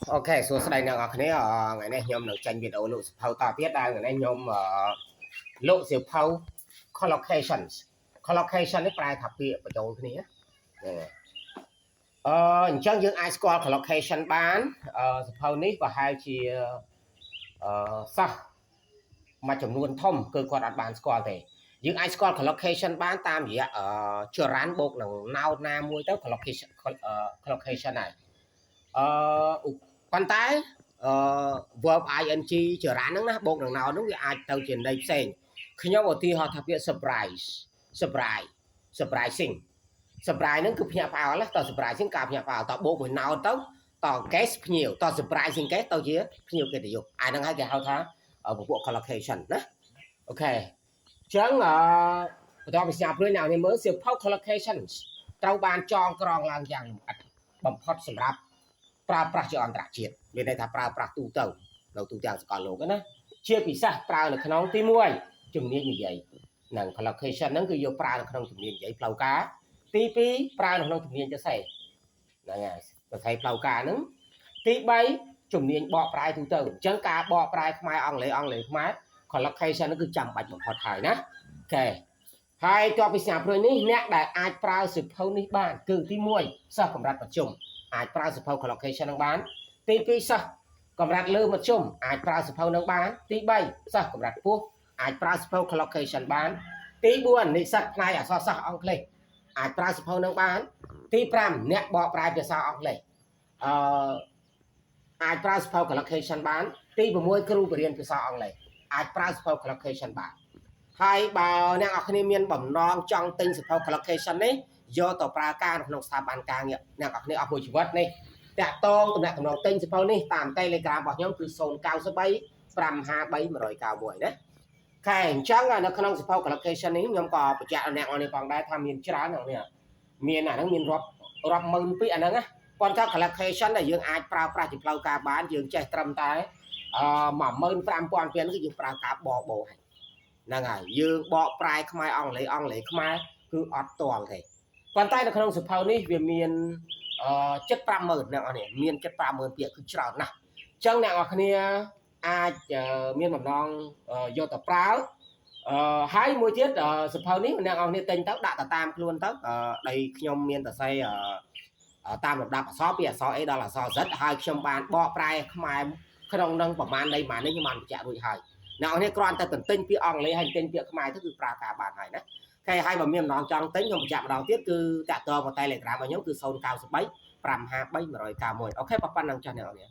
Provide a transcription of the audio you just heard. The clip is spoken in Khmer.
Ok, số đây là cái này ngày nay nhom được tranh video lộ phao ta tiết đang ngày nay nhom lộ sự phao collocations collocation នេះប្រែថាពាក្យបញ្ចូលគ្នាអញ្ចឹងយើងអាចស្គាល់ collocation បានសភៅនេះប្រហែលជាសិស្សមួយចំនួនធំគឺគាត់អត់បានស្គាល់ទេយើងអាចស្គាល់ collocation បានតាមរយៈចរន្តបូកនឹង noun ណាមួយទៅ collocation ហើយប៉ុន្តែverb ing ចរន្តហ្នឹងណាបូកនឹង noun ហ្នឹងវាអាចទៅជាន័យផ្សេងខ្ញុំឧទាហរណ៍ថាពាក្យ surprising ហ្នឹងគឺភ្ញាក់ផ្អើលត surprising ការភ្ញាក់ផ្អើលតបូកមួយ noun ទៅត guest ភ្ញៀវត surprising guest ទៅជាភ្ញៀវកិត្តិយសអាហ្នឹងហើយគេហៅថាពពួក collocation ណាអូខេអញ្ចឹងបន្តវិញ្ញាព្រឹងអ្នកនេះមើលសៀវភៅ collocations ត្រូវបានចងក្រងឡើងយ៉ាងលម្អិតបំផុតសម្រាប់ប្រើប្រាស់ជាអន្តរជាតិមានន័យថាប្រើប្រាស់ទូទៅនៅទូទាំងសកលលោកណាជាពិសេសប្រើនៅក្នុងទី1ជំនាញនិយាយនិង collocation ហ្នឹងគឺយកប្រើនៅក្នុងជំនាញនិយាយផ្លូវការទី2ប្រើនៅក្នុងជំនាញសរសេរហ្នឹងហើយសរសេរផ្លូវការហ្នឹងទី3ជំនាញបកប្រែទូទៅអញ្ចឹងការបកប្រែខ្មែរអង់គ្លេសខ្មែរ collocation ហ្នឹងគឺចាំបាច់បំផុតហើយណាអូខេហើយតបពីស្ញាប់ព្រួយនេះអ្នកដែលអាចប្រើសៀវភៅនេះបានគឺទី1សិស្សកម្រិតមធ្យមអាចប្រើសៀវភៅ collocation នឹងបានទី2សិស្សកម្រិតលើមធ្យមអាចប្រើសៀវភៅនឹងបានទី3សិស្សកម្រិតខ្ពស់អាចប្រើសៀវភៅ collocation បានទី4និស្សិតផ្នែកអក្សរសាស្ត្រអង់គ្លេសអាចប្រើសៀវភៅនឹងបានទី5អ្នកបកប្រែភាសាអង់គ្លេសអាចប្រើសៀវភៅ collocation បានទី6គ្រូបរិញ្ញាបត្រភាសាអង់គ្លេសអាចប្រើសៀវភៅ collocation បានហើយបើអ្នកនរគ្នាមានបំណងចង់ទិញសៀវភៅ collocation នេះយកទៅប្រើការក្នុងស្ថាប័នការងារអ្នកនរគ្នាអស់មួយជីវិតនេះតាក់ទងតំណែងទិញសៀវភៅនេះតាម Telegram របស់ខ្ញុំគឺ093 553 191ណាខែអញ្ចឹងនៅក្នុងសៀវភៅ collocation នេះខ្ញុំក៏បញ្ជាក់អ្នកនរគ្នាផងដែរថាមានច្រើននេះមានអាហ្នឹងមានរាប់ម៉ឺនពីអាហ្នឹងណាប៉ុន្តែ collocation ដែលយើងអាចប្រើប្រាស់ជាផ្លូវការបានយើងចេះត្រឹមតែ15000 ពានគឺយើងប្រើការបកបោហើយហ្នឹងហើយយើងបកប្រែខ្មែរអង់គ្លេសខ្មែរគឺអត់ទាល់ទេប៉ុន្តែនៅក្នុងសៀវភៅនេះវាមានចិត្ត50000អ្នកនរគ្នាមានចិត្ត50000ពាក្យគឺច្រើនណាស់អញ្ចឹងអ្នកនរគ្នាអាចមានបំណងយកទៅប្រើហើយមួយទៀតសៀវភៅនេះអ្នកនរគ្នាទិញទៅដាក់ទៅតាមខ្លួនទៅដោយខ្ញុំមានសរសេរតាមលំដាប់អក្សរពីអក្សរ A ដល់អក្សរ Z ហើយខ្ញុំបានបកប្រែខ្មែរក្នុងនឹងប្រមាណនៃម៉ាននេះខ្ញុំបានបញ្ជាក់រួចហើយអ្នកនរគ្នាគ្រាន់តែទន្ទិញពាក្យអង់គ្លេសហើយទិញពាក្យខ្មែរទៅគឺប្រើការបានហើយណាហើយបើមានម្ដងចង់ទិញខ្ញុំបញ្ជាក់ម្ដងទៀតគឺតាក់ទងមក Telegram របស់ខ្ញុំគឺ093 553 191អូខេប៉ុណ្ណឹងចាស់អ្នកនរគ្នា